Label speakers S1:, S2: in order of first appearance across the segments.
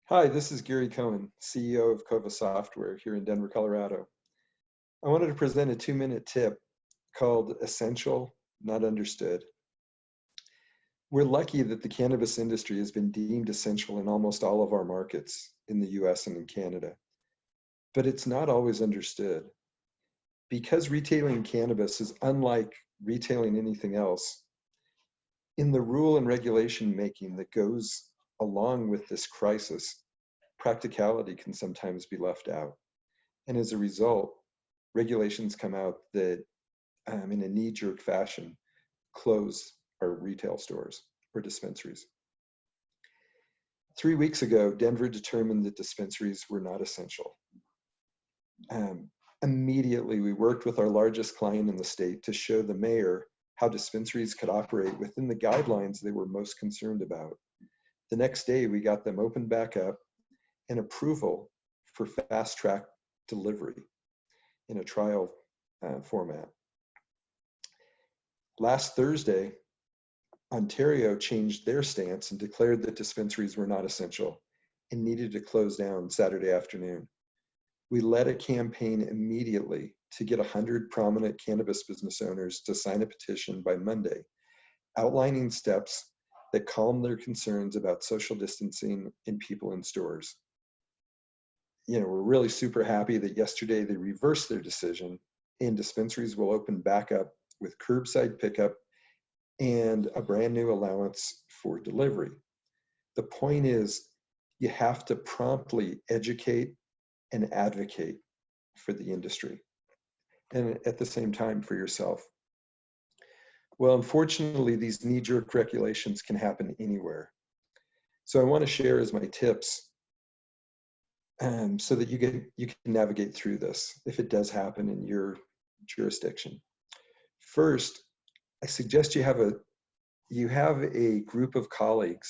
S1: Hi, this is Gary Cohen, CEO of Cova Software here in Denver, Colorado. I wanted to present a 2-minute tip called Essential, Not Understood. We're lucky that the cannabis industry has been deemed essential in almost all of our markets in the US and in Canada, but it's not always understood. Because retailing cannabis is unlike retailing anything else, in the rule and regulation making that goes along with this crisis, practicality can sometimes be left out. And as a result, regulations come out that, in a knee-jerk fashion, close our retail stores or dispensaries. 3 weeks ago, Denver determined that dispensaries were not essential. Immediately, we worked with our largest client in the state to show the mayor how dispensaries could operate within the guidelines they were most concerned about. The next day, we got them opened back up and approval for fast-track delivery in a trial format. Last Thursday, Ontario changed their stance and declared that dispensaries were not essential and needed to close down Saturday afternoon. We led a campaign immediately to get 100 prominent cannabis business owners to sign a petition by Monday, outlining steps that calm their concerns about social distancing and people in stores. We're really super happy that yesterday they reversed their decision and dispensaries will open back up with curbside pickup and a brand new allowance for delivery. The point is, you have to promptly educate and advocate for the industry and at the same time for yourself. Well, unfortunately, these knee-jerk regulations can happen anywhere. So I want to share as my tips so that you can navigate through this if it does happen in your jurisdiction. First, I suggest you have a group of colleagues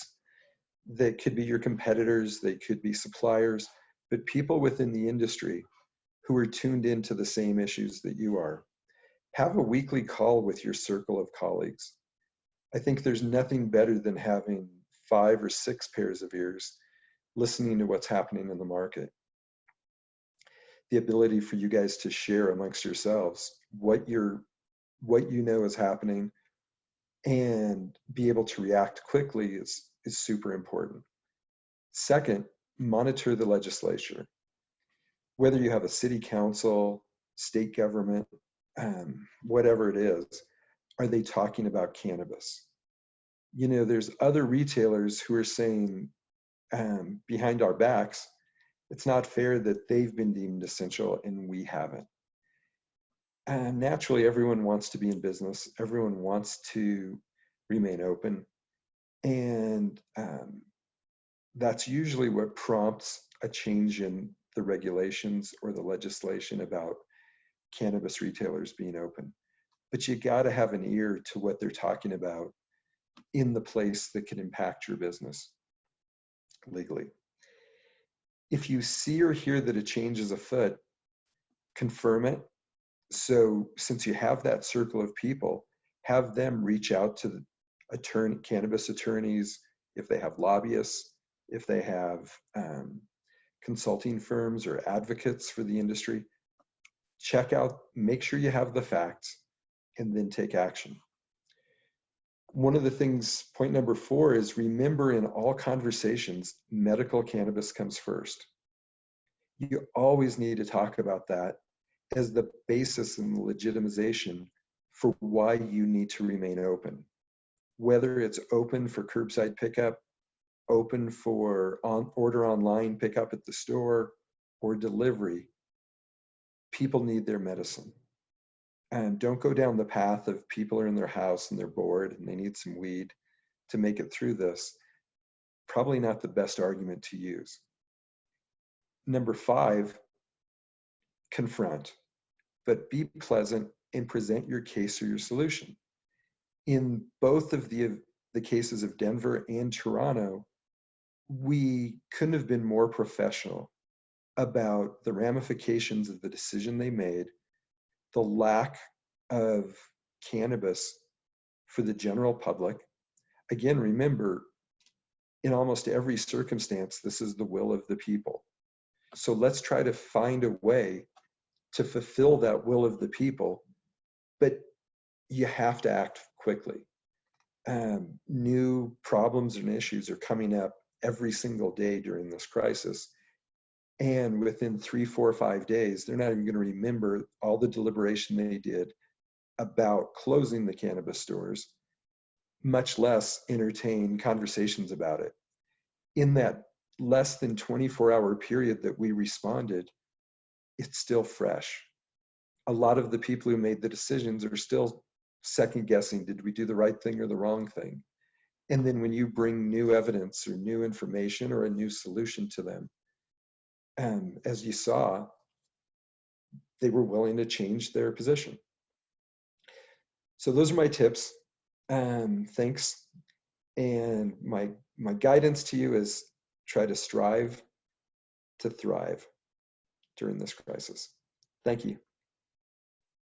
S1: that could be your competitors, they could be suppliers, but people within the industry who are tuned into the same issues that you are. Have a weekly call with your circle of colleagues. I think there's nothing better than having 5 or 6 pairs of ears listening to what's happening in the market. The ability for you guys to share amongst yourselves what you know is happening and be able to react quickly is super important. Second, monitor the legislature. Whether you have a city council, state government, whatever it is, are they talking about cannabis? There's other retailers who are saying behind our backs, it's not fair that they've been deemed essential and we haven't. And naturally, everyone wants to be in business. Everyone wants to remain open. And that's usually what prompts a change in the regulations or the legislation about cannabis retailers being open. But you got to have an ear to what they're talking about in the place that can impact your business legally. If you see or hear that a change is afoot, confirm it. So since you have that circle of people, have them reach out to the cannabis attorneys, if they have lobbyists, if they have consulting firms or advocates for the industry. Check out, make sure you have the facts, and then take action. One of the things, point number 4, is remember in all conversations, medical cannabis comes first. You always need to talk about that as the basis and the legitimization for why you need to remain open. Whether it's open for curbside pickup, open for order online pickup at the store, or delivery, people need their medicine. And don't go down the path of people are in their house and they're bored and they need some weed to make it through this. Probably not the best argument to use. Number 5, confront, but be pleasant and present your case or your solution. In both of the cases of Denver and Toronto, we couldn't have been more professional about the ramifications of the decision they made, the lack of cannabis for the general public. Again, remember, in almost every circumstance, this is the will of the people. So let's try to find a way to fulfill that will of the people, but you have to act quickly. New problems and issues are coming up every single day during this crisis. And within 3, 4, 5 days, they're not even going to remember all the deliberation they did about closing the cannabis stores, much less entertain conversations about it. In that less than 24-hour period that we responded, it's still fresh. A lot of the people who made the decisions are still second guessing, did we do the right thing or the wrong thing? And then when you bring new evidence or new information or a new solution to them, as you saw, they were willing to change their position. So those are my tips. Thanks. And my guidance to you is try to strive to thrive during this crisis. Thank you.